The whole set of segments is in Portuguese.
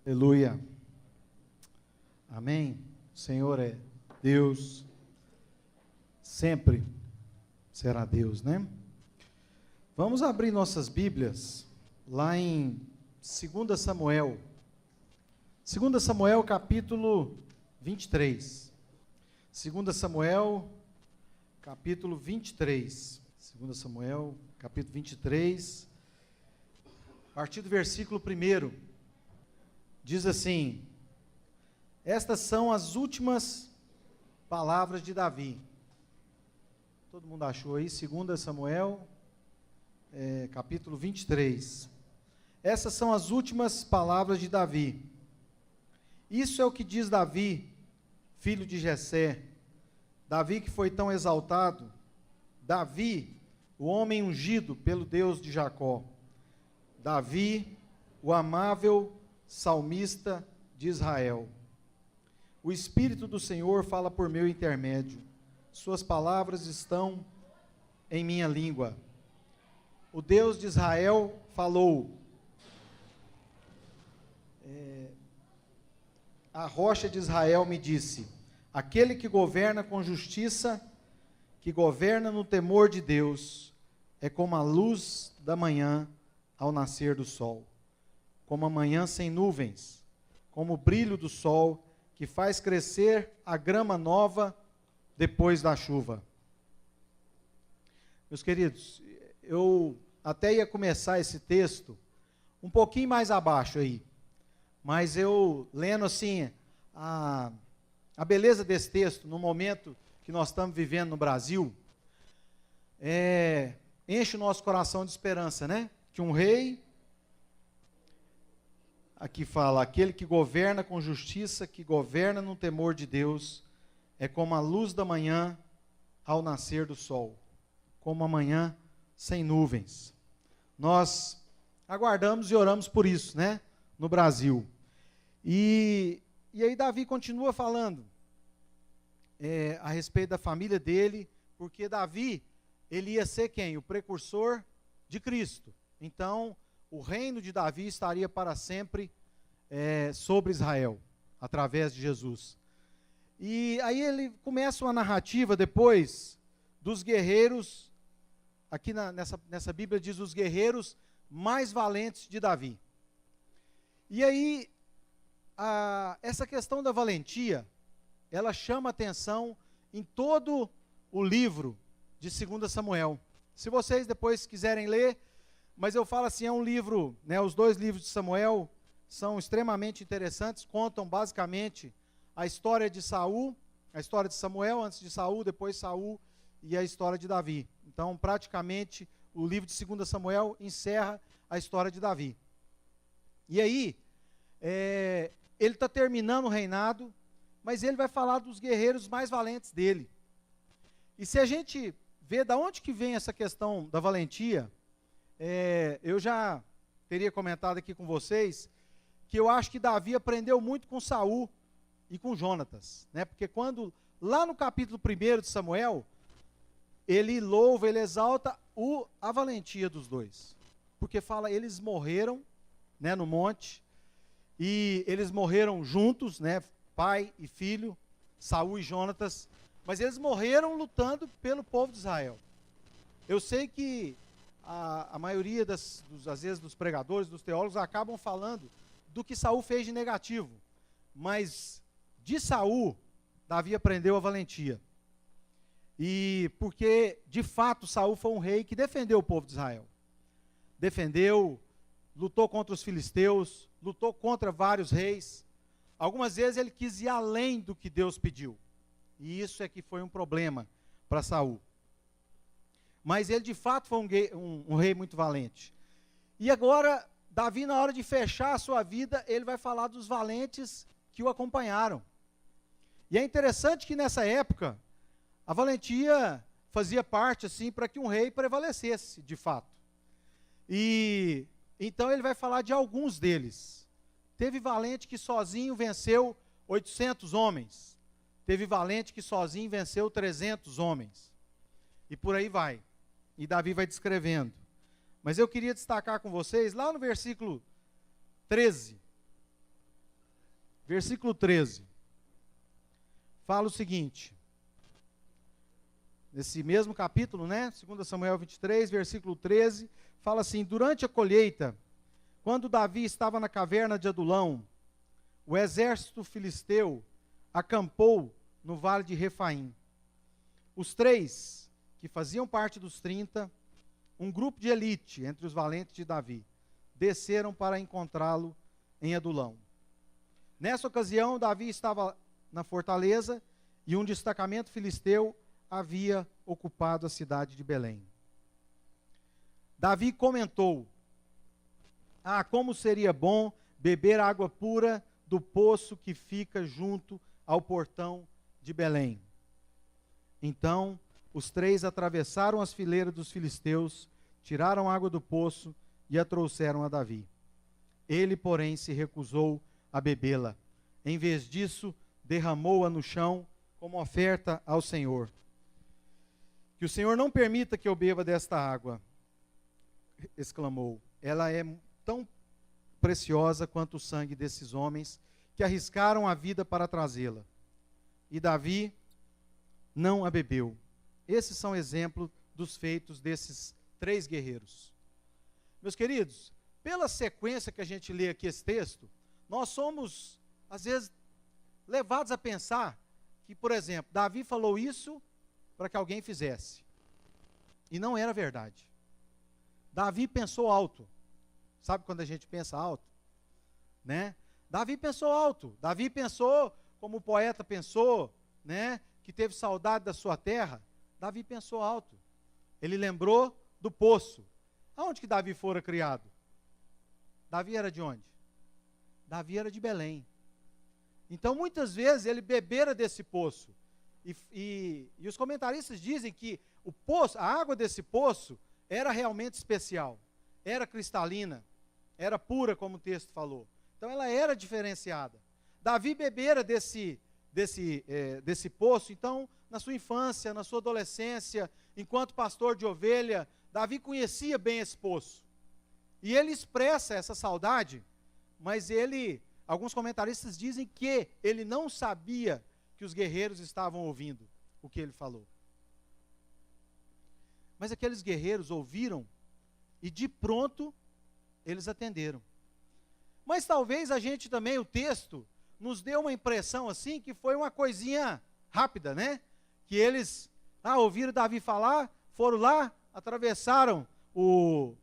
Aleluia. Amém. O Senhor é Deus, sempre será Deus, né? Vamos abrir nossas Bíblias lá em 2 Samuel. 2 Samuel, capítulo 23. 2 Samuel, capítulo 23. 2 Samuel, capítulo 23, a partir do versículo 1. Diz assim: estas são as últimas palavras de Davi. Todo mundo achou aí? 2 Samuel, capítulo 23. Essas são as últimas palavras de Davi. Isso é o que diz Davi, filho de Jessé. Davi que foi tão exaltado. Davi, o homem ungido pelo Deus de Jacó. Davi, o amável salmista de Israel. O Espírito do Senhor fala por meu intermédio. Suas palavras estão em minha língua. O Deus de Israel falou. A rocha de Israel me disse: aquele que governa com justiça, que governa no temor de Deus, é como a luz da manhã ao nascer do sol, como a manhã sem nuvens, como o brilho do sol que faz crescer a grama nova depois da chuva. Meus queridos, eu até ia começar esse texto um pouquinho mais abaixo aí, mas eu lendo assim a beleza desse texto, no momento que nós estamos vivendo no Brasil, enche o nosso coração de esperança, né? Que um rei, aqui fala, aquele que governa com justiça, que governa no temor de Deus, é como a luz da manhã ao nascer do sol, como a manhã sem nuvens. Nós aguardamos e oramos por isso, né? No Brasil. E aí Davi continua falando a respeito da família dele, porque Davi, ele ia ser quem? O precursor de Cristo. Então, o reino de Davi estaria para sempre sobre Israel, através de Jesus. E aí ele começa uma narrativa depois dos guerreiros, aqui nessa Bíblia diz os guerreiros mais valentes de Davi. E aí, essa questão da valentia, ela chama atenção em todo o livro de 2 Samuel. Se vocês depois quiserem ler, mas eu falo assim, é um livro, né, os dois livros de Samuel são extremamente interessantes, contam basicamente a história de Saul, a história de Samuel, antes de Saul, depois Saul, e a história de Davi. Então, praticamente, o livro de 2 Samuel encerra a história de Davi. E aí, ele está terminando o reinado, mas ele vai falar dos guerreiros mais valentes dele. E se a gente vê de onde que vem essa questão da valentia, eu já teria comentado aqui com vocês, que eu acho que Davi aprendeu muito com Saul e com Jonatas, né? Porque quando, lá no capítulo 1 de Samuel, ele louva, ele exalta a valentia dos dois. Porque fala, eles morreram, né, no monte, e eles morreram juntos, né, pai e filho, Saul e Jonatas, mas eles morreram lutando pelo povo de Israel. Eu sei que a maioria às vezes dos pregadores, dos teólogos, acabam falando do que Saul fez de negativo, mas de Saul, Davi aprendeu a valentia. E porque, de fato, Saul foi um rei que defendeu o povo de Israel. Defendeu, lutou contra os filisteus, lutou contra vários reis. Algumas vezes ele quis ir além do que Deus pediu. E isso é que foi um problema para Saul. Mas ele de fato foi um rei muito valente. E agora, Davi, na hora de fechar a sua vida, ele vai falar dos valentes que o acompanharam. E é interessante que nessa época, a valentia fazia parte, assim, para que um rei prevalecesse, de fato. E então ele vai falar de alguns deles. Teve valente que sozinho venceu 800 homens. Teve valente que sozinho venceu 300 homens. E por aí vai. E Davi vai descrevendo. Mas eu queria destacar com vocês, lá no versículo 13, versículo 13. Fala o seguinte, nesse mesmo capítulo, né? 2 Samuel 23, versículo 13, fala assim: durante a colheita, quando Davi estava na caverna de Adulão, o exército filisteu acampou no vale de Refaim. Os 3, que faziam parte dos 30, um grupo de elite entre os valentes de Davi, desceram para encontrá-lo em Adulão. Nessa ocasião, Davi estava na fortaleza e um destacamento filisteu havia ocupado a cidade de Belém. Davi comentou: como seria bom beber água pura do poço que fica junto ao portão de Belém. Então, os 3 atravessaram as fileiras dos filisteus, tiraram água do poço e a trouxeram a Davi. Ele, porém, se recusou a bebê-la. Em vez disso, derramou-a no chão como oferta ao Senhor. Que o Senhor não permita que eu beba desta água, exclamou. Ela é tão preciosa quanto o sangue desses homens que arriscaram a vida para trazê-la. E Davi não a bebeu. Esses são exemplos dos feitos desses 3 guerreiros. Meus queridos, pela sequência que a gente lê aqui esse texto, nós somos, às vezes, levados a pensar que, por exemplo, Davi falou isso para que alguém fizesse. E não era verdade. Davi pensou alto. Sabe quando a gente pensa alto? Né? Davi pensou alto. Davi pensou como o poeta pensou, né? Que teve saudade da sua terra. Davi pensou alto. Ele lembrou do poço. Aonde que Davi fora criado? Davi era de onde? Davi era de Belém. Então, muitas vezes, ele bebera desse poço. E os comentaristas dizem que o poço, a água desse poço era realmente especial. Era cristalina. Era pura, como o texto falou. Então, ela era diferenciada. Davi bebera desse poço. Então, na sua infância, na sua adolescência, enquanto pastor de ovelha, Davi conhecia bem esse poço. E ele expressa essa saudade, mas alguns comentaristas dizem que ele não sabia que os guerreiros estavam ouvindo o que ele falou. Mas aqueles guerreiros ouviram e de pronto eles atenderam. Mas talvez a gente também, o texto, nos deu uma impressão assim, que foi uma coisinha rápida, né? Que eles ouviram Davi falar, foram lá, atravessaram o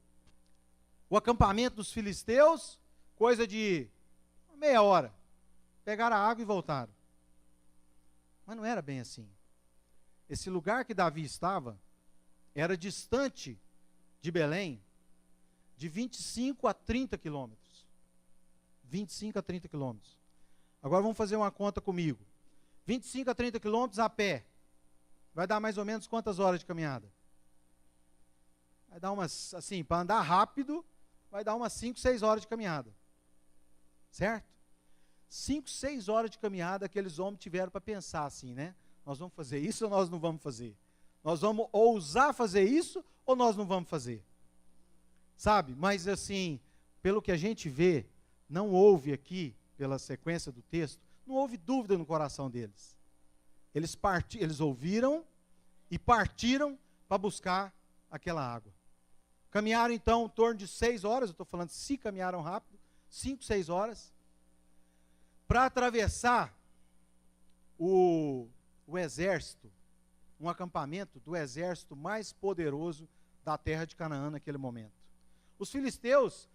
acampamento dos filisteus, coisa de meia hora. Pegaram a água e voltaram. Mas não era bem assim. Esse lugar que Davi estava era distante de Belém de 25 a 30 quilômetros. 25 a 30 quilômetros. Agora vamos fazer uma conta comigo. 25 a 30 quilômetros a pé. Vai dar mais ou menos quantas horas de caminhada? Vai dar umas, assim, para andar rápido, vai dar umas 5, 6 horas de caminhada. Certo? 5, 6 horas de caminhada aqueles homens tiveram para pensar assim, né? Nós vamos fazer isso ou nós não vamos fazer? Nós vamos ousar fazer isso ou nós não vamos fazer? Sabe? Mas assim, pelo que a gente vê, não houve aqui, pela sequência do texto, não houve dúvida no coração deles. Eles ouviram e partiram para buscar aquela água. Caminharam então em torno de 6 horas, eu estou falando se caminharam rápido, 5, 6 horas, para atravessar o exército, um acampamento do exército mais poderoso da terra de Canaã naquele momento. Os filisteus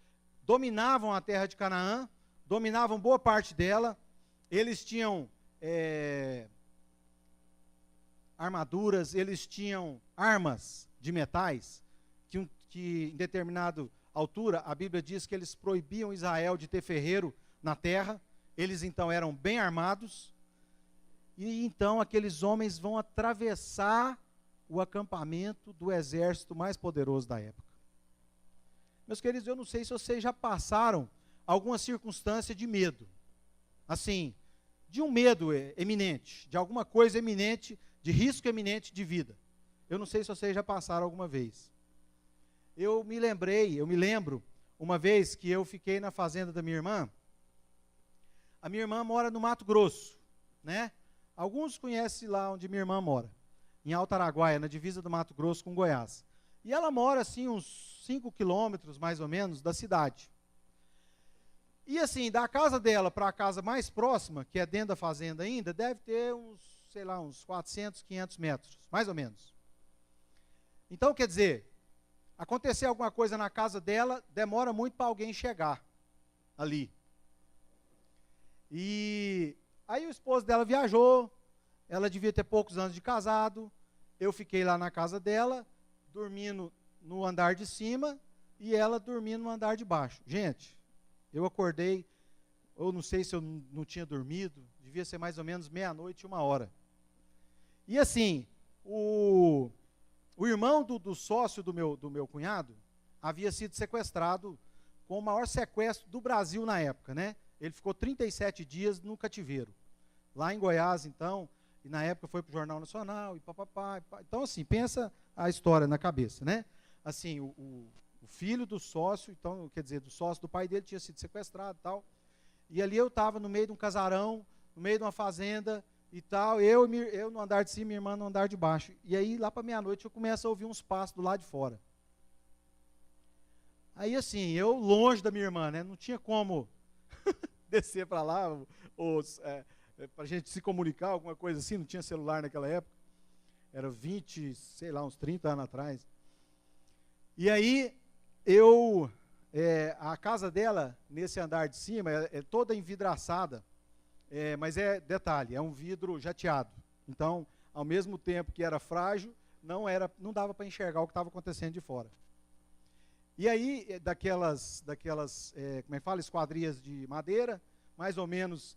dominavam a terra de Canaã, dominavam boa parte dela, eles tinham armaduras, eles tinham armas de metais, que em determinada altura, a Bíblia diz que eles proibiam Israel de ter ferreiro na terra, eles então eram bem armados, e então aqueles homens vão atravessar o acampamento do exército mais poderoso da época. Meus queridos, eu não sei se vocês já passaram alguma circunstância de medo, assim, de um medo eminente, de alguma coisa eminente, de risco eminente de vida. Eu não sei se vocês já passaram alguma vez. Eu me lembro, uma vez que eu fiquei na fazenda da minha irmã, A minha irmã mora no Mato Grosso, né? Alguns conhecem lá onde minha irmã mora, em Alto Araguaia, na divisa do Mato Grosso com Goiás. E ela mora, assim, uns 5 quilômetros, mais ou menos, da cidade. E, assim, da casa dela para a casa mais próxima, que é dentro da fazenda ainda, deve ter uns, sei lá, uns 400, 500 metros, mais ou menos. Então, quer dizer, acontecer alguma coisa na casa dela, demora muito para alguém chegar ali. E aí o esposo dela viajou, ela devia ter poucos anos de casado, eu fiquei lá na casa dela, dormindo no andar de cima, e ela dormindo no andar de baixo. Gente, eu acordei, eu não sei se eu não tinha dormido, devia ser mais ou menos 00:30, 1h. E assim, o irmão do sócio do meu cunhado havia sido sequestrado com o maior sequestro do Brasil na época, né? Ele ficou 37 dias no cativeiro, lá em Goiás, então, e na época foi para o Jornal Nacional, e papapá. Então, assim, pensa a história na cabeça, né? Assim, o filho do sócio, então, quer dizer, do sócio do pai dele tinha sido sequestrado e tal, e ali eu estava no meio de um casarão, no meio de uma fazenda e tal, eu no andar de cima, minha irmã no andar de baixo, e aí lá para 00:30 eu começo a ouvir uns passos do lado de fora. Aí assim, eu longe da minha irmã, né, não tinha como descer para lá, para a gente se comunicar, alguma coisa assim, não tinha celular naquela época, era 20, sei lá, uns 30 anos atrás. E aí, a casa dela, nesse andar de cima, é toda envidraçada, mas detalhe, é um vidro jateado. Então, ao mesmo tempo que era frágil, não dava para enxergar o que estava acontecendo de fora. E aí, daquelas como é que fala, esquadrias de madeira, mais ou menos,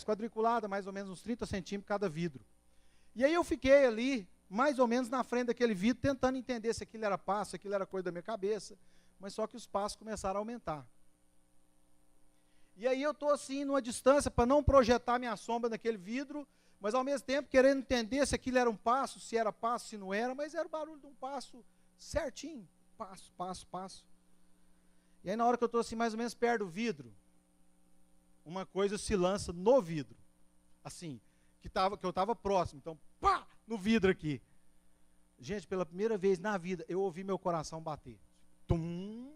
quadriculada, mais ou menos uns 30 centímetros cada vidro. E aí eu fiquei ali, mais ou menos na frente daquele vidro, tentando entender se aquilo era passo, se aquilo era coisa da minha cabeça, mas só que os passos começaram a aumentar. E aí eu estou assim, numa distância, para não projetar minha sombra naquele vidro, mas ao mesmo tempo querendo entender se aquilo era um passo, se era passo, se não era, mas era o barulho de um passo certinho. Passo, passo, passo. E aí na hora que eu estou assim, mais ou menos perto do vidro, uma coisa se lança no vidro. Assim, que eu estava próximo. Então, pá, no vidro aqui. Gente, pela primeira vez na vida, eu ouvi meu coração bater. Tum!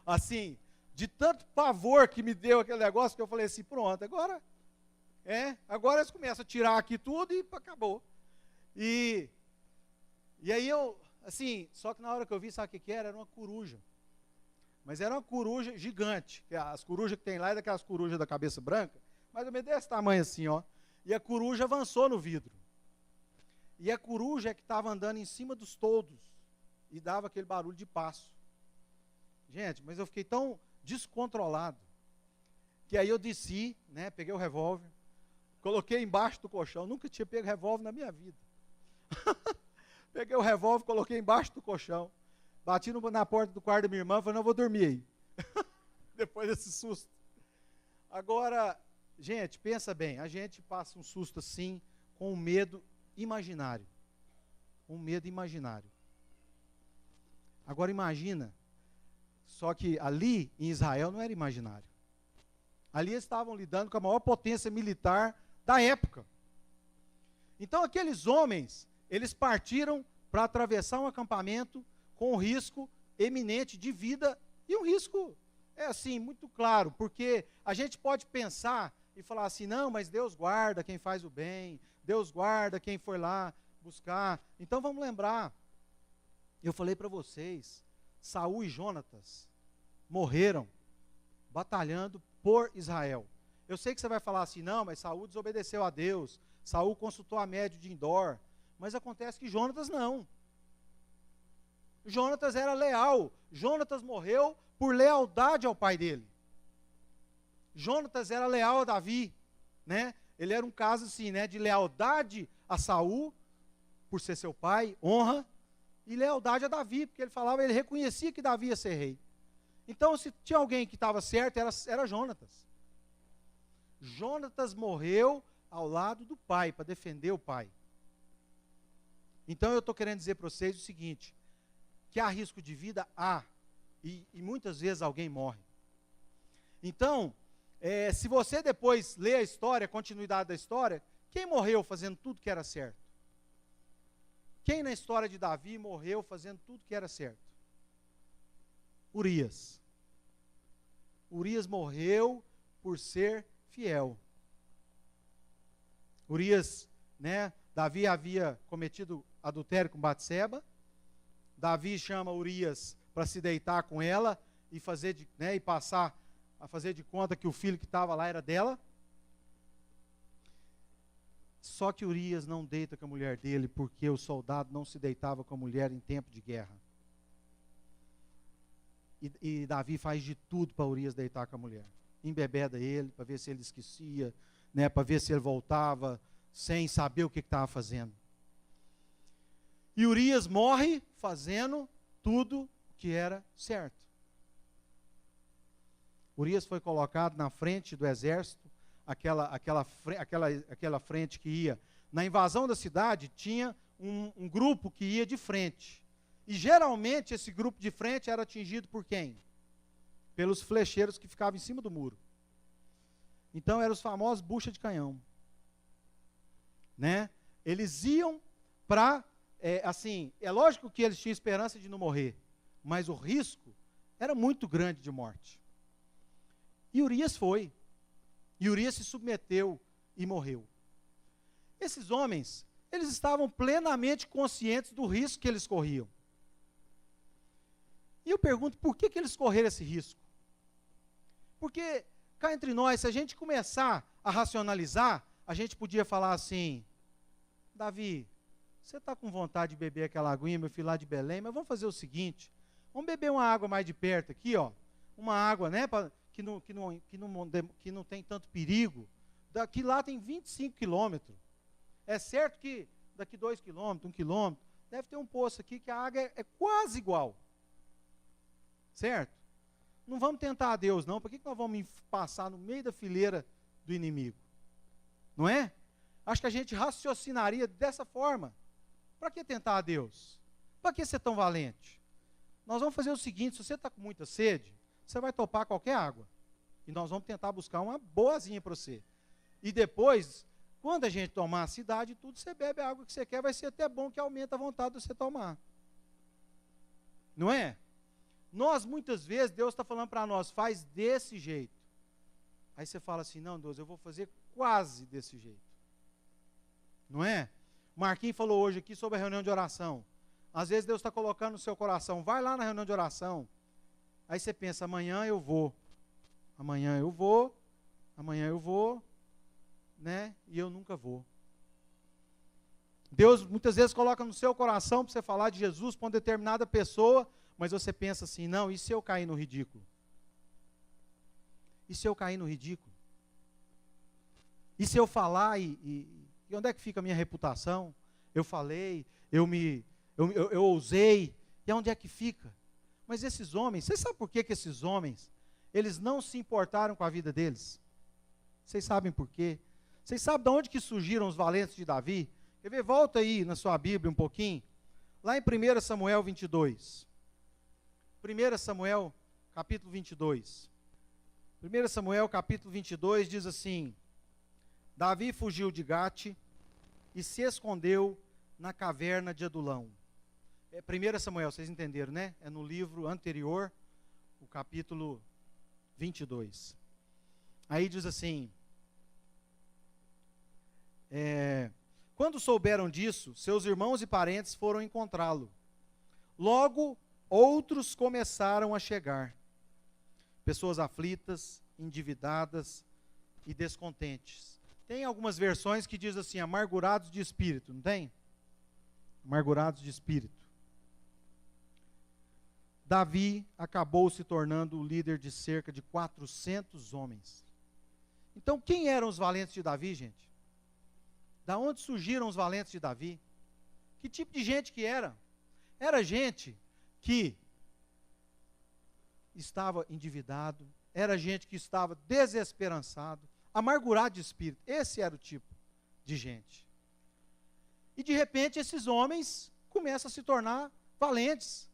Assim, de tanto pavor que me deu aquele negócio, que eu falei assim, pronto, agora eles começam a tirar aqui tudo e acabou. E aí eu, assim, só que na hora que eu vi, sabe o que era? Era uma coruja. Mas era uma coruja gigante. As corujas que tem lá é daquelas corujas da cabeça branca, mais ou menos desse tamanho assim, ó. E a coruja avançou no vidro. E a coruja é que estava andando em cima dos toldos e dava aquele barulho de passo. Gente, mas eu fiquei tão descontrolado que aí eu desci, né, peguei o revólver, coloquei embaixo do colchão. Nunca tinha pego revólver na minha vida. Peguei o revólver, coloquei embaixo do colchão, bati na porta do quarto da minha irmã e falei, não, vou dormir aí. Depois desse susto. Agora, gente, pensa bem, a gente passa um susto assim, com um medo imaginário. Um medo imaginário. Agora imagina, só que ali em Israel não era imaginário. Ali eles estavam lidando com a maior potência militar da época. Então aqueles homens, eles partiram para atravessar um acampamento com um risco eminente de vida, e um risco, assim, muito claro, porque a gente pode pensar e falar assim, não, mas Deus guarda quem faz o bem, Deus guarda quem foi lá buscar. Então vamos lembrar, eu falei para vocês, Saul e Jonatas morreram batalhando por Israel. Eu sei que você vai falar assim, não, mas Saul desobedeceu a Deus, Saul consultou a médio de Endor, mas acontece que Jonatas não. Jonatas era leal, Jonatas morreu por lealdade ao pai dele. Jonatas era leal a Davi, né? Ele era um caso assim, né, de lealdade a Saul, por ser seu pai, honra, e lealdade a Davi, porque ele reconhecia que Davi ia ser rei. Então, se tinha alguém que estava certo, era Jonatas. Jonatas morreu ao lado do pai, para defender o pai. Então, eu estou querendo dizer para vocês o seguinte, que há risco de vida, há, e muitas vezes alguém morre. Então, Se você depois ler a história, a continuidade da história, quem morreu fazendo tudo que era certo? Quem na história de Davi morreu fazendo tudo que era certo? Urias. Urias morreu por ser fiel. Urias, Davi havia cometido adultério com Batseba. Davi chama Urias para se deitar com ela e passar a fazer de conta que o filho que estava lá era dela. Só que Urias não deita com a mulher dele, porque o soldado não se deitava com a mulher em tempo de guerra. E Davi faz de tudo para Urias deitar com a mulher. Embebeda ele, para ver se ele esquecia, para ver se ele voltava, sem saber o que estava fazendo. E Urias morre fazendo tudo que era certo. Urias foi colocado na frente do exército, aquela frente que ia. Na invasão da cidade, tinha um grupo que ia de frente. E geralmente esse grupo de frente era atingido por quem? Pelos flecheiros que ficavam em cima do muro. Então eram os famosos bucha de canhão. Eles iam para, é lógico que eles tinham esperança de não morrer, mas o risco era muito grande de morte. E Urias foi. E Urias se submeteu e morreu. Esses homens, eles estavam plenamente conscientes do risco que eles corriam. E eu pergunto, por que eles correram esse risco? Porque, cá entre nós, se a gente começar a racionalizar, a gente podia falar assim: Davi, você está com vontade de beber aquela aguinha, meu filho, lá de Belém, mas vamos fazer o seguinte, vamos beber uma água mais de perto aqui, uma água, que não tem tanto perigo. Daqui lá tem 25 quilômetros. É certo que daqui 2 quilômetros, 1 quilômetro, deve ter um poço aqui que a água é quase igual. Certo? Não vamos tentar a Deus, não. Por que nós vamos passar no meio da fileira do inimigo? Não é? Acho que a gente raciocinaria dessa forma. Para que tentar a Deus? Para que ser tão valente? Nós vamos fazer o seguinte: se você está com muita sede, você vai topar qualquer água. E nós vamos tentar buscar uma boazinha para você. E depois, quando a gente tomar a cidade e tudo, você bebe a água que você quer, vai ser até bom, que aumenta a vontade de você tomar. Não é? Nós, muitas vezes, Deus está falando para nós, faz desse jeito. Aí você fala assim: não, Deus, eu vou fazer quase desse jeito. Não é? O Marquinhos falou hoje aqui sobre a reunião de oração. Às vezes Deus está colocando no seu coração, vai lá na reunião de oração. Aí você pensa: amanhã eu vou. Amanhã eu vou. Amanhã eu vou. E eu nunca vou. Deus muitas vezes coloca no seu coração para você falar de Jesus para uma determinada pessoa, mas você pensa assim: não, e se eu cair no ridículo? E se eu cair no ridículo? E se eu falar e onde é que fica a minha reputação? Eu falei, eu ousei, e onde é que fica? Mas esses homens, vocês sabem por que esses homens, eles não se importaram com a vida deles? Vocês sabem por quê? Vocês sabem de onde que surgiram os valentes de Davi? Quer ver? Volta aí na sua Bíblia um pouquinho, lá em 1 Samuel 22. 1 Samuel, capítulo 22. 1 Samuel, capítulo 22, diz assim: Davi fugiu de Gate e se escondeu na caverna de Adulão. 1 Samuel, vocês entenderam, né? É no livro anterior, o capítulo 22. Aí diz assim: quando souberam disso, seus irmãos e parentes foram encontrá-lo. Logo, outros começaram a chegar. Pessoas aflitas, endividadas e descontentes. Tem algumas versões que diz assim: amargurados de espírito, não tem? Amargurados de espírito. Davi acabou se tornando o líder de cerca de 400 homens. Então, quem eram os valentes de Davi, gente? Da onde surgiram os valentes de Davi? Que tipo de gente que era? Era gente que estava endividado, era gente que estava desesperançado, amargurado de espírito. Esse era o tipo de gente. E de repente esses homens começam a se tornar valentes.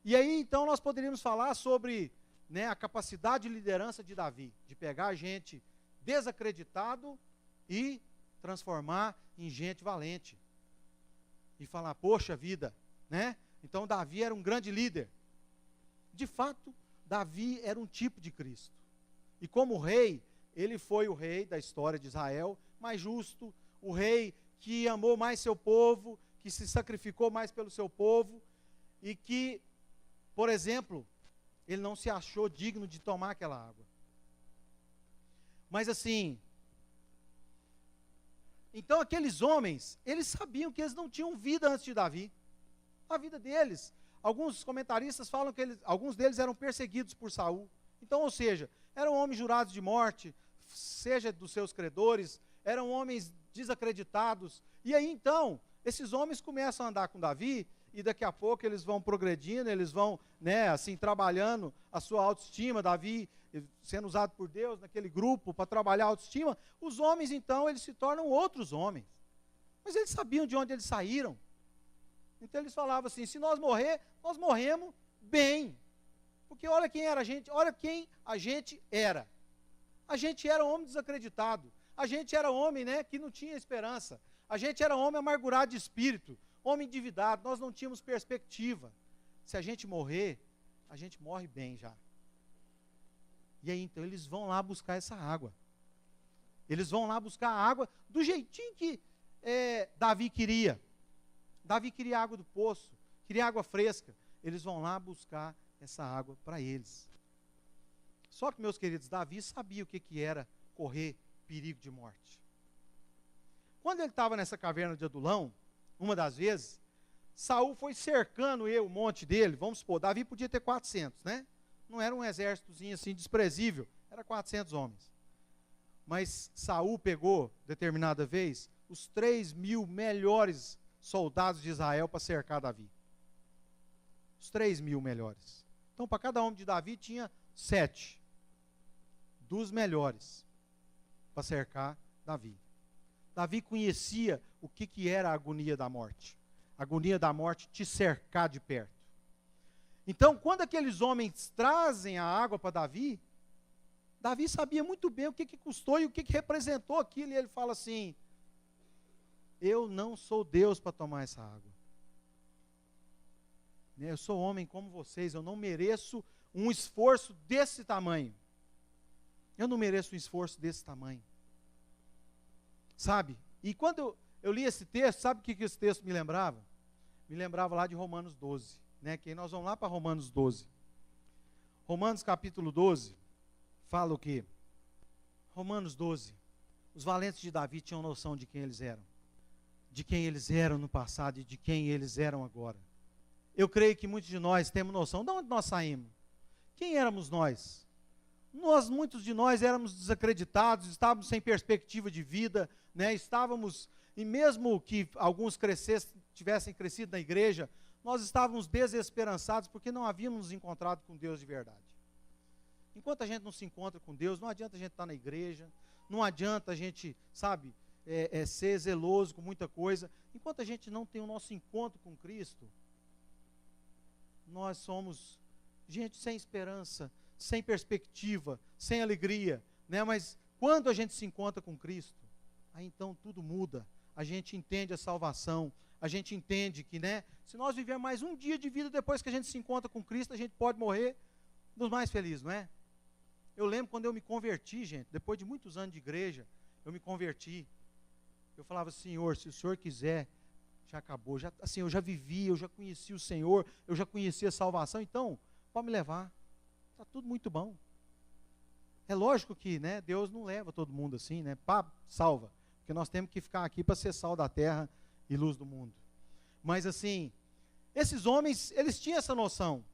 E aí então nós poderíamos falar sobre né, a capacidade de liderança de Davi, de pegar gente desacreditado e transformar em gente valente. E falar, poxa vida, né? Então Davi era um grande líder. De fato, Davi era um tipo de Cristo. E como rei, ele foi o rei da história de Israel, mais justo, o rei que amou mais seu povo, que se sacrificou mais pelo seu povo, e que, por exemplo, ele não se achou digno de tomar aquela água. Mas assim, então aqueles homens, eles sabiam que eles não tinham vida antes de Davi. A vida deles, alguns comentaristas falam que alguns deles eram perseguidos por Saul. Então, ou seja, eram homens jurados de morte, seja dos seus credores, eram homens desacreditados. E aí então, esses homens começam a andar com Davi, e daqui a pouco eles vão progredindo, eles vão, né, assim, trabalhando a sua autoestima. Davi sendo usado por Deus naquele grupo para trabalhar a autoestima. Os homens então, eles se tornam outros homens. Mas eles sabiam de onde eles saíram. Então eles falavam assim, se nós morrer, nós morremos bem. Porque olha quem era a gente, olha quem a gente era. A gente era homem desacreditado. A gente era homem, né, que não tinha esperança. A gente era homem amargurado de espírito, homem endividado, nós não tínhamos perspectiva. Se a gente morrer, a gente morre bem já. E aí então eles vão lá buscar essa água. Eles vão lá buscar a água do jeitinho que Davi queria. Davi queria água do poço, queria água fresca. Eles vão lá buscar essa água para eles. Só que, meus queridos, Davi sabia o que era correr perigo de morte. Quando ele estava nessa caverna de Adulão, uma das vezes, Saul foi cercando o monte dele. Vamos supor, Davi podia ter 400, né? Não era um exércitozinho assim desprezível, era 400 homens. Mas Saul pegou, determinada vez, os 3.000 melhores soldados de Israel para cercar Davi. Os 3.000 melhores. Então, para cada homem de Davi tinha 7 dos melhores para cercar Davi. Davi conhecia o que era a agonia da morte. A agonia da morte te cercar de perto. Então, quando aqueles homens trazem a água para Davi, Davi sabia muito bem o que custou e o que representou aquilo. E ele fala assim, eu não sou Deus para tomar essa água. Eu sou homem como vocês, eu não mereço um esforço desse tamanho. Eu não mereço um esforço desse tamanho. Sabe? E quando eu li esse texto, sabe o que esse texto me lembrava? Me lembrava lá de Romanos 12. Né? Que nós vamos lá para Romanos 12. Romanos capítulo 12, fala o quê? Romanos 12. Os valentes de Davi tinham noção de quem eles eram. De quem eles eram no passado e de quem eles eram agora. Eu creio que muitos de nós temos noção de onde nós saímos. Quem éramos nós? Muitos de nós éramos desacreditados, estávamos sem perspectiva de vida, né? Estávamos, e mesmo que alguns tivessem crescido na igreja, nós estávamos desesperançados porque não havíamos nos encontrado com Deus de verdade. Enquanto a gente não se encontra com Deus, não adianta a gente estar na igreja, não adianta a gente, sabe, ser zeloso com muita coisa. Enquanto a gente não tem o nosso encontro com Cristo, nós somos gente sem esperança, sem perspectiva, sem alegria, né? Mas quando a gente se encontra com Cristo, aí então tudo muda. A gente entende a salvação, a gente entende que, né, se nós vivermos mais um dia de vida depois que a gente se encontra com Cristo, a gente pode morrer dos mais felizes, não é? Eu lembro quando eu me converti, gente, depois de muitos anos de igreja, eu me converti. Eu falava, Senhor, se o Senhor quiser, já acabou, assim, eu já vivi, eu já conheci o Senhor, eu já conheci a salvação, então, pode me levar, está tudo muito bom. É lógico que, né, Deus não leva todo mundo assim, né, pá, salva, porque nós temos que ficar aqui para ser sal da terra e luz do mundo. Mas assim, esses homens, eles tinham essa noção.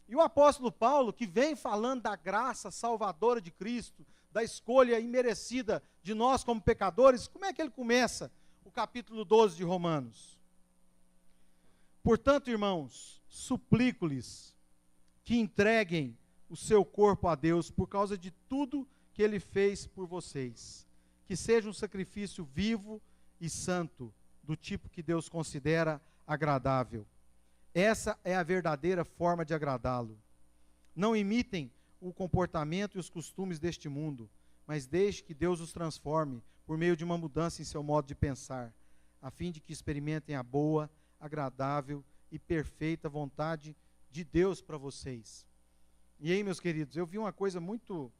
E o apóstolo Paulo, que vem falando da graça salvadora de Cristo, da escolha imerecida de nós como pecadores, como é que ele começa o capítulo 12 de Romanos? Portanto, irmãos, suplico-lhes que entreguem o seu corpo a Deus por causa de tudo que ele fez por vocês. Que seja um sacrifício vivo e santo, do tipo que Deus considera agradável. Essa é a verdadeira forma de agradá-lo. Não imitem o comportamento e os costumes deste mundo, mas deixe que Deus os transforme por meio de uma mudança em seu modo de pensar, a fim de que experimentem a boa, agradável e perfeita vontade de Deus para vocês. E aí, meus queridos, eu vi uma coisa muito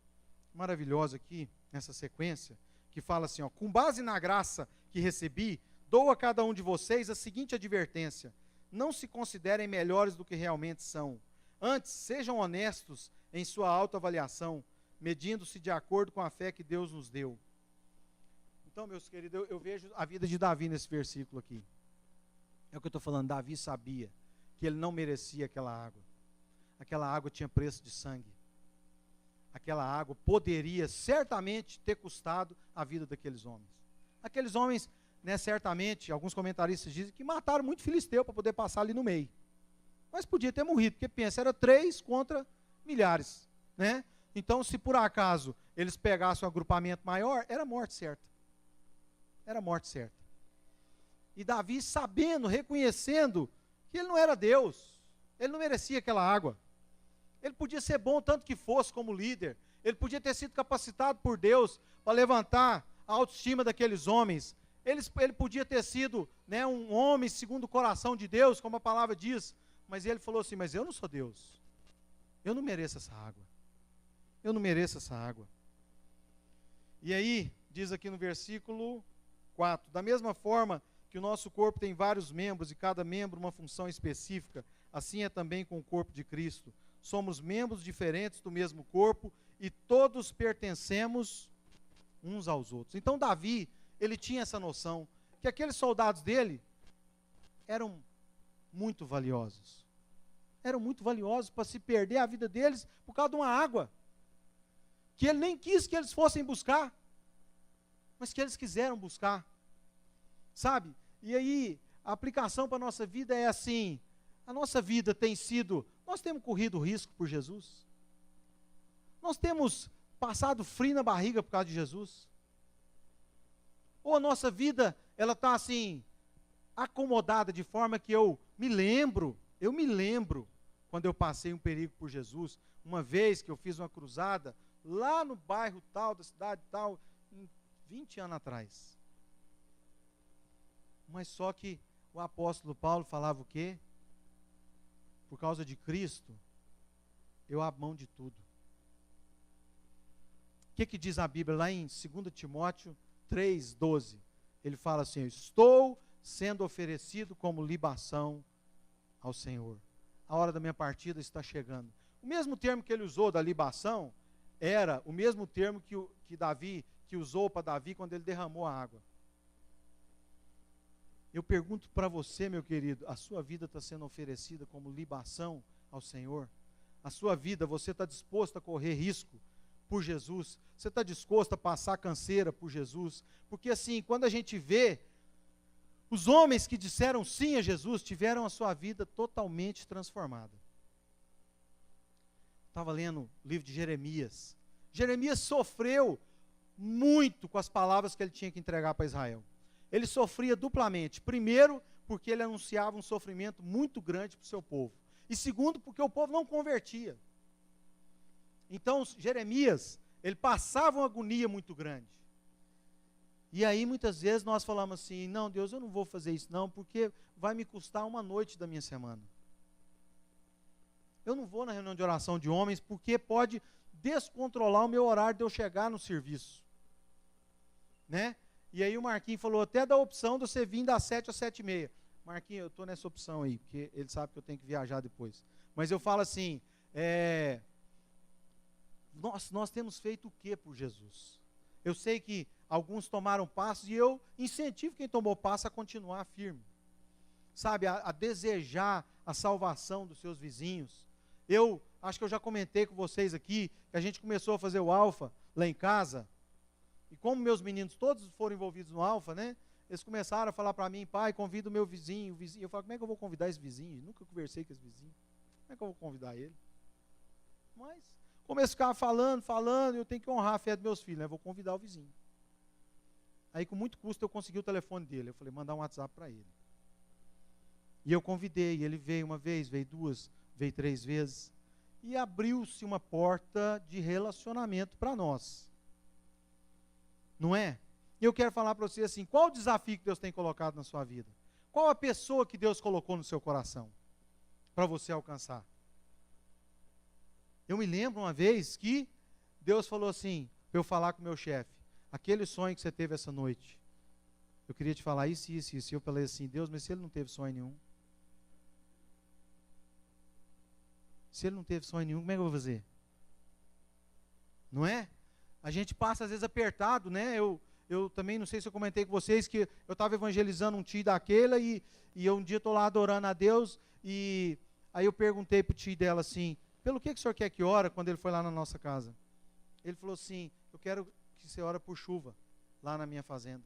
maravilhosa aqui, nessa sequência, que fala assim, ó, com base na graça que recebi, dou a cada um de vocês a seguinte advertência: não se considerem melhores do que realmente são. Antes, sejam honestos em sua autoavaliação, medindo-se de acordo com a fé que Deus nos deu. Então, meus queridos, eu vejo a vida de Davi nesse versículo aqui. É o que eu estou falando, Davi sabia que ele não merecia aquela água. Aquela água tinha preço de sangue. Aquela água poderia certamente ter custado a vida daqueles homens. Aqueles homens, né, certamente, alguns comentaristas dizem que mataram muito filisteu para poder passar ali no meio. Mas podia ter morrido, porque pensa, era 3 contra milhares, né? Então, se por acaso eles pegassem um agrupamento maior, era morte certa. Era morte certa. E Davi, sabendo, reconhecendo que ele não era Deus, ele não merecia aquela água. Ele podia ser bom tanto que fosse como líder, ele podia ter sido capacitado por Deus para levantar a autoestima daqueles homens, ele podia ter sido, né, um homem segundo o coração de Deus, como a palavra diz, mas ele falou assim, mas eu não sou Deus, eu não mereço essa água, eu não mereço essa água. E aí, diz aqui no versículo 4, da mesma forma que o nosso corpo tem vários membros e cada membro uma função específica, assim é também com o corpo de Cristo. Somos membros diferentes do mesmo corpo e todos pertencemos uns aos outros. Então Davi, ele tinha essa noção que aqueles soldados dele eram muito valiosos. Eram muito valiosos para se perder a vida deles por causa de uma água que ele nem quis que eles fossem buscar, mas que eles quiseram buscar. Sabe? E aí, a aplicação para a nossa vida é assim, a nossa vida tem sido, nós temos corrido risco por Jesus? Nós temos passado frio na barriga por causa de Jesus? Ou a nossa vida, ela está assim, acomodada de forma que eu me lembro, quando eu passei um perigo por Jesus, uma vez que eu fiz uma cruzada, lá no bairro tal, da cidade tal, 20 anos atrás. Mas só que o apóstolo Paulo falava o quê? Por causa de Cristo, eu abro mão de tudo. O que diz a Bíblia lá em 2 Timóteo 3,12? Ele fala assim, estou sendo oferecido como libação ao Senhor. A hora da minha partida está chegando. O mesmo termo que ele usou da libação, era o mesmo termo que usou para Davi quando ele derramou a água. Eu pergunto para você, meu querido, a sua vida está sendo oferecida como libação ao Senhor? A sua vida, você está disposto a correr risco por Jesus? Você está disposto a passar canseira por Jesus? Porque assim, quando a gente vê, os homens que disseram sim a Jesus, tiveram a sua vida totalmente transformada. Estava lendo o livro de Jeremias. Jeremias sofreu muito com as palavras que ele tinha que entregar para Israel. Ele sofria duplamente. Primeiro, porque ele anunciava um sofrimento muito grande para o seu povo. E segundo, porque o povo não convertia. Então, Jeremias, ele passava uma agonia muito grande. E aí, muitas vezes, nós falamos assim, não, Deus, eu não vou fazer isso não, porque vai me custar uma noite da minha semana. Eu não vou na reunião de oração de homens, porque pode descontrolar o meu horário de eu chegar no serviço. Né? E aí o Marquinhos falou até da opção de você vir das 7 às 7h30. Marquinhos, eu estou nessa opção aí, porque ele sabe que eu tenho que viajar depois. Mas eu falo assim, nós temos feito o que por Jesus? Eu sei que alguns tomaram passos e eu incentivo quem tomou passo a continuar firme. Sabe, a desejar a salvação dos seus vizinhos. Eu acho que eu já comentei com vocês aqui, que a gente começou a fazer o Alfa lá em casa. E como meus meninos todos foram envolvidos no Alfa, né? Eles começaram a falar para mim, pai, convida o meu vizinho, Eu falo, como é que eu vou convidar esse vizinho? Eu nunca conversei com esse vizinho. Como é que eu vou convidar ele? Mas, começo a ficar falando, eu tenho que honrar a fé dos meus filhos, né? Eu vou convidar o vizinho. Aí, com muito custo, eu consegui o telefone dele. Eu falei, mandar um WhatsApp para ele. E eu convidei, ele veio uma vez, veio 2, veio 3 vezes. e abriu-se uma porta de relacionamento para nós. Não é? E eu quero falar para você assim, qual o desafio que Deus tem colocado na sua vida? Qual a pessoa que Deus colocou no seu coração para você alcançar? Eu me lembro uma vez que Deus falou assim, para eu falar com o meu chefe, aquele sonho que você teve essa noite, eu queria te falar isso, isso, isso. E eu falei assim, Deus, mas se ele não teve sonho nenhum? Se ele não teve sonho nenhum, como é que eu vou fazer? Não é? A gente passa às vezes apertado, né? Eu também, não sei se eu comentei com vocês, que eu estava evangelizando um tio daquela e eu um dia estou lá adorando a Deus e aí eu perguntei para o tio dela assim, pelo que o senhor quer que ora quando ele foi lá na nossa casa? Ele falou assim, eu quero que você ora por chuva lá na minha fazenda.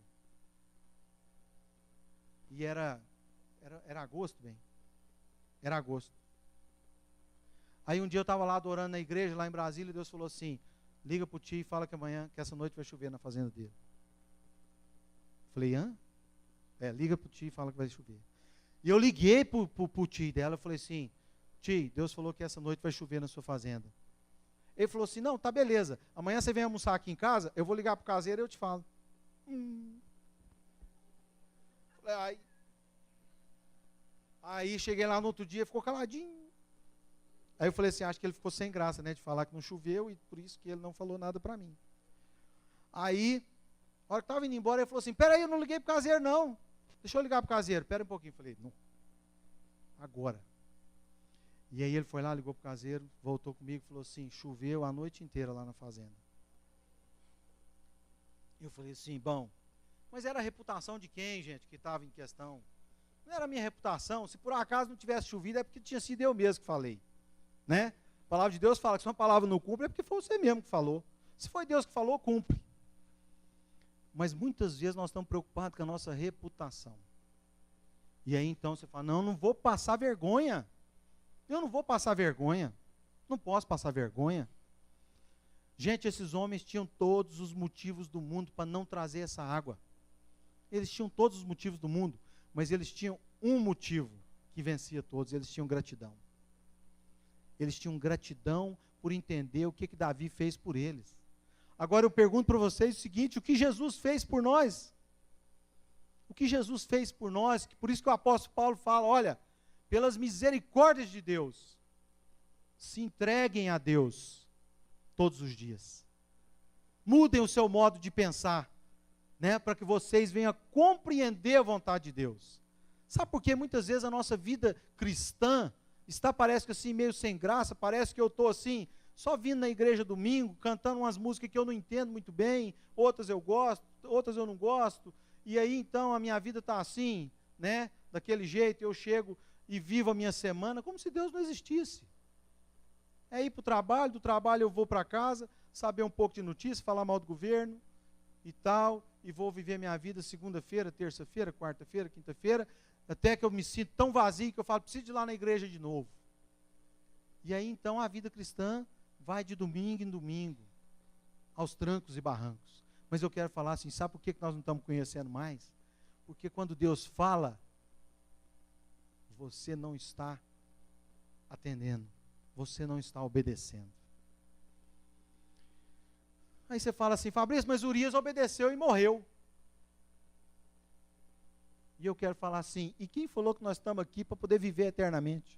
E era agosto, bem. Era agosto. Aí um dia eu estava lá adorando na igreja, lá em Brasília, e Deus falou assim, liga para o tio e fala que amanhã, que essa noite vai chover na fazenda dele. Falei, hã? Liga para o tio e fala que vai chover. E eu liguei para o tio dela, eu falei assim, tio, Deus falou que essa noite vai chover na sua fazenda. Ele falou assim, não, tá beleza, amanhã você vem almoçar aqui em casa, eu vou ligar para o caseiro e eu te falo. Falei, aí cheguei lá no outro dia, ficou caladinho. Aí eu falei assim, acho que ele ficou sem graça, né, de falar que não choveu e por isso que ele não falou nada para mim. Aí, a hora que estava indo embora, ele falou assim, peraí, eu não liguei para o caseiro não. Deixa eu ligar para o caseiro, pera um pouquinho. Falei, não, agora. E aí ele foi lá, ligou para o caseiro, voltou comigo e falou assim, choveu a noite inteira lá na fazenda. Eu falei assim, bom, mas era a reputação de quem, gente, que estava em questão? Não era a minha reputação, se por acaso não tivesse chovido é porque tinha sido eu mesmo que falei. Né? A palavra de Deus fala que se uma palavra não cumpre é porque foi você mesmo que falou. Se foi Deus que falou, cumpre. Mas muitas vezes nós estamos preocupados com a nossa reputação. E aí então você fala, não vou passar vergonha. Eu não vou passar vergonha. Não posso passar vergonha. Gente, esses homens tinham todos os motivos do mundo para não trazer essa água. Eles tinham todos os motivos do mundo, mas eles tinham um motivo que vencia todos, eles tinham gratidão. Eles tinham gratidão por entender o que Davi fez por eles. Agora eu pergunto para vocês o seguinte, o que Jesus fez por nós? O que Jesus fez por nós, por isso que o apóstolo Paulo fala, olha, pelas misericórdias de Deus, se entreguem a Deus todos os dias. Mudem o seu modo de pensar, né, para que vocês venham a compreender a vontade de Deus. Sabe por que muitas vezes a nossa vida cristã parece que assim, meio sem graça, parece que eu estou assim, só vindo na igreja domingo, cantando umas músicas que eu não entendo muito bem, outras eu gosto, outras eu não gosto, e aí então a minha vida está assim, né, daquele jeito, eu chego e vivo a minha semana como se Deus não existisse. É ir para o trabalho, do trabalho eu vou para casa, saber um pouco de notícia, falar mal do governo e tal, e vou viver minha vida segunda-feira, terça-feira, quarta-feira, quinta-feira, até que eu me sinto tão vazio que eu falo, preciso ir lá na igreja de novo. E aí então a vida cristã vai de domingo em domingo, aos trancos e barrancos. Mas eu quero falar assim, sabe por que nós não estamos conhecendo mais? Porque quando Deus fala, você não está atendendo, você não está obedecendo. Aí você fala assim, Fabrício, mas Urias obedeceu e morreu. E eu quero falar assim, e quem falou que nós estamos aqui para poder viver eternamente?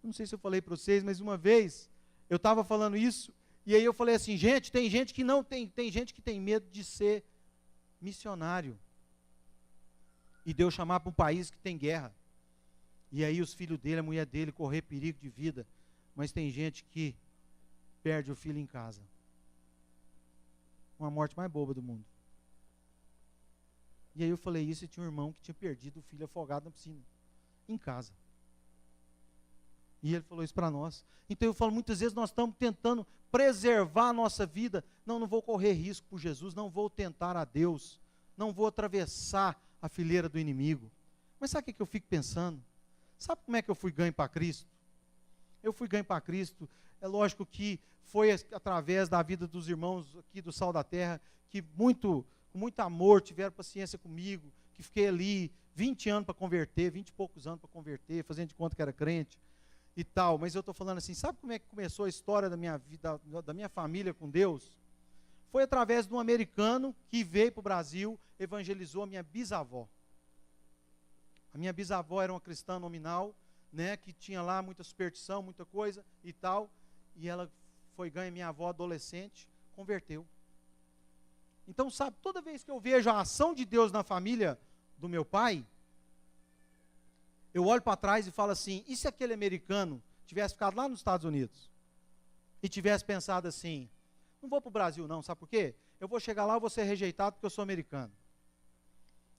Não sei se eu falei para vocês, mas uma vez eu estava falando isso, e aí eu falei assim, gente, tem gente que não tem gente que tem medo de ser missionário. E Deus chamar para um país que tem guerra. E aí os filhos dele, a mulher dele, correr perigo de vida. Mas tem gente que perde o filho em casa. Uma morte mais boba do mundo. E aí eu falei isso e tinha um irmão que tinha perdido o filho afogado na piscina, em casa. E ele falou isso para nós. Então eu falo, muitas vezes nós estamos tentando preservar a nossa vida. Não vou correr risco por Jesus, não vou tentar a Deus, não vou atravessar a fileira do inimigo. Mas sabe o que eu fico pensando? Sabe como é que eu fui ganho para Cristo? Eu fui ganho para Cristo, é lógico que foi através da vida dos irmãos aqui do Sal da Terra, que com muito amor tiveram paciência comigo, que fiquei ali 20 anos para converter, 20 e poucos anos para converter, fazendo de conta que era crente. e tal, mas eu estou falando assim, sabe como é que começou a história da minha vida, da minha família com Deus? Foi através de um americano que veio para o Brasil, evangelizou a minha bisavó. A minha bisavó era uma cristã nominal, né, que tinha lá muita superstição, muita coisa e tal, e ela foi ganha, minha avó adolescente, converteu. Então, sabe, toda vez que eu vejo a ação de Deus na família do meu pai, eu olho para trás e falo assim, e se aquele americano tivesse ficado lá nos Estados Unidos e tivesse pensado assim, não vou para o Brasil não, sabe por quê? Eu vou chegar lá e vou ser rejeitado porque eu sou americano.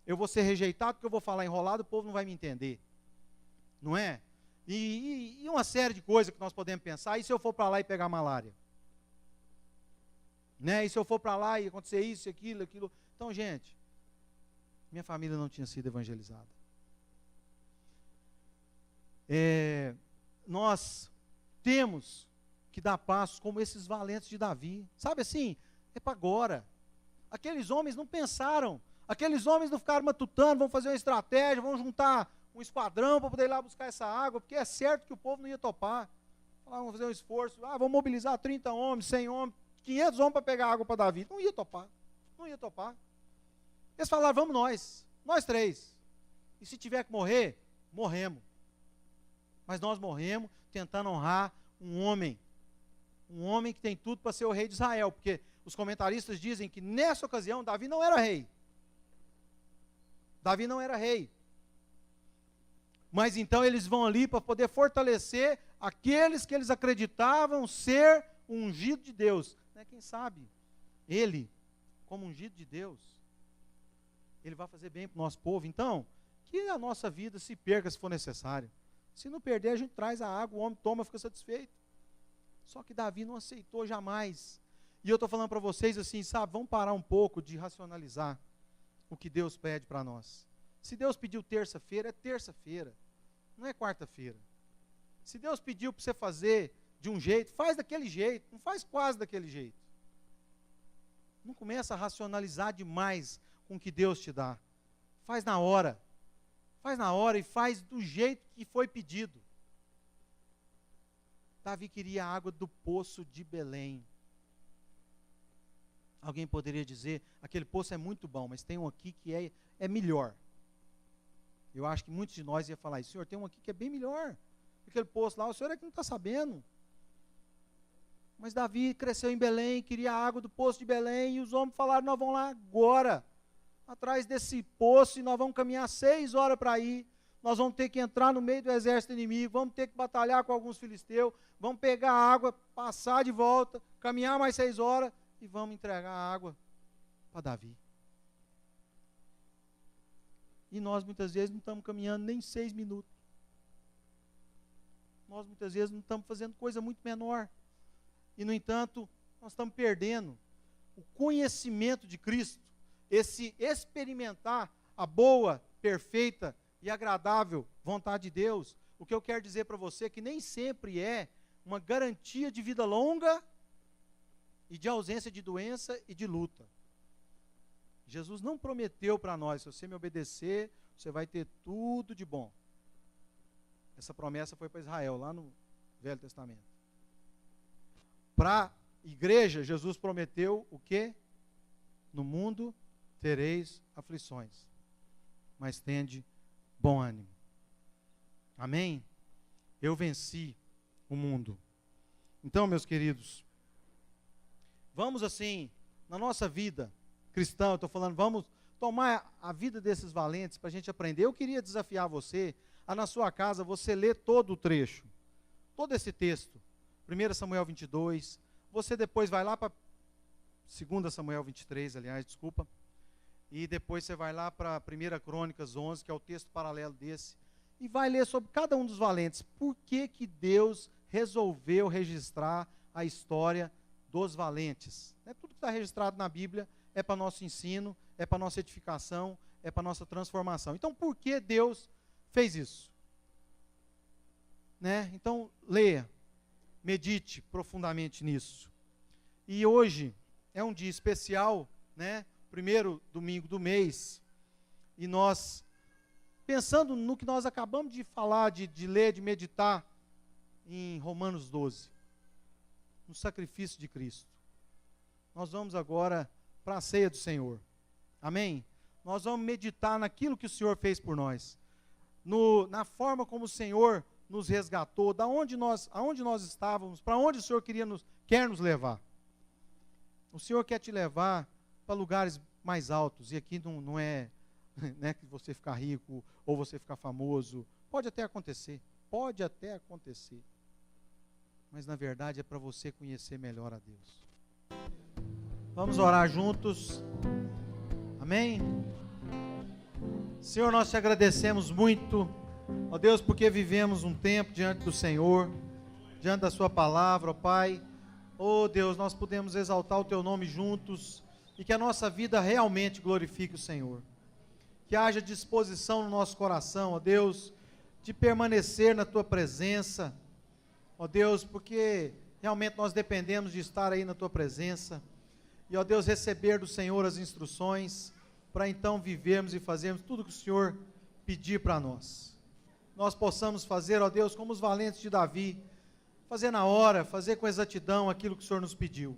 Eu vou ser rejeitado porque eu vou falar enrolado, o povo não vai me entender. Não é? E uma série de coisas que nós podemos pensar, e se eu for para lá e pegar malária? Né? E se eu for para lá e acontecer isso, aquilo. Então, gente, minha família não tinha sido evangelizada. Nós temos que dar passos como esses valentes de Davi. Sabe assim? É para agora. Aqueles homens não pensaram. Aqueles homens não ficaram matutando, vão fazer uma estratégia, vão juntar um esquadrão para poder ir lá buscar essa água, porque é certo que o povo não ia topar. Vamos fazer um esforço, vamos mobilizar 30 homens, 100 homens, 500 homens para pegar água para Davi. Não ia topar, não ia topar. Eles falaram, vamos nós três. E se tiver que morrer, morremos. Mas nós morremos tentando honrar um homem que tem tudo para ser o rei de Israel, porque os comentaristas dizem que nessa ocasião Davi não era rei. Davi não era rei. Mas então eles vão ali para poder fortalecer aqueles que eles acreditavam ser o ungido de Deus. Né? Quem sabe ele, como ungido de Deus, ele vai fazer bem para o nosso povo. Então, que a nossa vida se perca se for necessário. Se não perder, a gente traz a água, o homem toma, fica satisfeito. Só que Davi não aceitou jamais. E eu estou falando para vocês assim, sabe, vamos parar um pouco de racionalizar o que Deus pede para nós. Se Deus pediu terça-feira, é terça-feira, não é quarta-feira. Se Deus pediu para você fazer de um jeito, faz daquele jeito, não faz quase daquele jeito. Não começa a racionalizar demais com o que Deus te dá. Faz na hora e faz do jeito que foi pedido. Davi queria a água do poço de Belém. Alguém poderia dizer, aquele poço é muito bom, mas tem um aqui que é melhor. Eu acho que muitos de nós iam falar isso, senhor, tem um aqui que é bem melhor. Aquele poço lá, o senhor é que não está sabendo. Mas Davi cresceu em Belém, queria a água do poço de Belém, e os homens falaram, nós vamos lá agora, atrás desse poço, e nós vamos caminhar 6 horas para ir, nós vamos ter que entrar no meio do exército inimigo, vamos ter que batalhar com alguns filisteus, vamos pegar a água, passar de volta, caminhar mais 6 horas, e vamos entregar a água para Davi. E nós muitas vezes não estamos caminhando nem 6 minutos. Nós muitas vezes não estamos fazendo coisa muito menor. E no entanto, nós estamos perdendo o conhecimento de Cristo, esse experimentar a boa, perfeita e agradável vontade de Deus. O que eu quero dizer para você é que nem sempre é uma garantia de vida longa e de ausência de doença e de luta. Jesus não prometeu para nós, se você me obedecer, você vai ter tudo de bom. Essa promessa foi para Israel, lá no Velho Testamento. Para a igreja, Jesus prometeu o quê? No mundo tereis aflições, mas tende bom ânimo. Amém? Eu venci o mundo. Então, meus queridos, vamos assim, na nossa vida cristã, eu estou falando, vamos tomar a vida desses valentes para a gente aprender. Eu queria desafiar você a, na sua casa, você ler todo o trecho, todo esse texto, 1 Samuel 22, você depois vai lá para 2 Samuel 23, aliás, desculpa, e depois você vai lá para 1 Crônicas 11, que é o texto paralelo desse, e vai ler sobre cada um dos valentes, por que que Deus resolveu registrar a história dos valentes. Tudo que está registrado na Bíblia é para nosso ensino, é para nossa edificação, é para nossa transformação. Então, por que Deus fez isso? Então, leia, medite profundamente nisso. E hoje é um dia especial, primeiro domingo do mês, e nós, pensando no que nós acabamos de falar, de ler, de meditar, em Romanos 12, no sacrifício de Cristo. Nós vamos agora para a ceia do Senhor. Amém? Nós vamos meditar naquilo que o Senhor fez por nós, na forma como o Senhor nos resgatou, aonde nós estávamos, para onde o Senhor quer nos levar. O Senhor quer te levar para lugares mais altos, e aqui não é que você ficar rico, ou você ficar famoso. Pode até acontecer, mas na verdade é para você conhecer melhor a Deus. Vamos orar juntos. Amém? Senhor, nós te agradecemos muito, ó Deus, porque vivemos um tempo diante do Senhor, diante da sua palavra, ó Pai. Ó Deus, nós podemos exaltar o teu nome juntos, e que a nossa vida realmente glorifique o Senhor. Que haja disposição no nosso coração, ó Deus, de permanecer na tua presença, ó Deus, porque realmente nós dependemos de estar aí na tua presença, e ó Deus, receber do Senhor as instruções, para então vivermos e fazermos tudo que o Senhor pedir para nós. Nós possamos fazer, ó Deus, como os valentes de Davi, fazer na hora, fazer com exatidão aquilo que o Senhor nos pediu.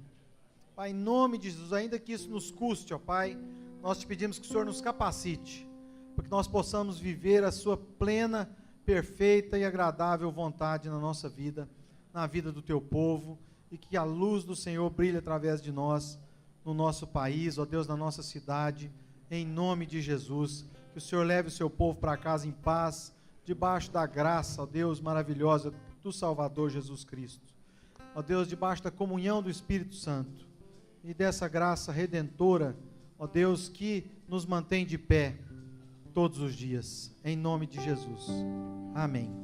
Pai, em nome de Jesus, ainda que isso nos custe, ó Pai, nós te pedimos que o Senhor nos capacite, para que nós possamos viver a sua plena, perfeita e agradável vontade na nossa vida, na vida do teu povo, e que a luz do Senhor brilhe através de nós, no nosso país, ó Deus, na nossa cidade, em nome de Jesus. Que o Senhor leve o seu povo para casa em paz, debaixo da graça, ó Deus, maravilhosa do Salvador Jesus Cristo. Ó Deus, debaixo da comunhão do Espírito Santo, e dessa graça redentora, ó Deus, que nos mantém de pé todos os dias, em nome de Jesus. Amém.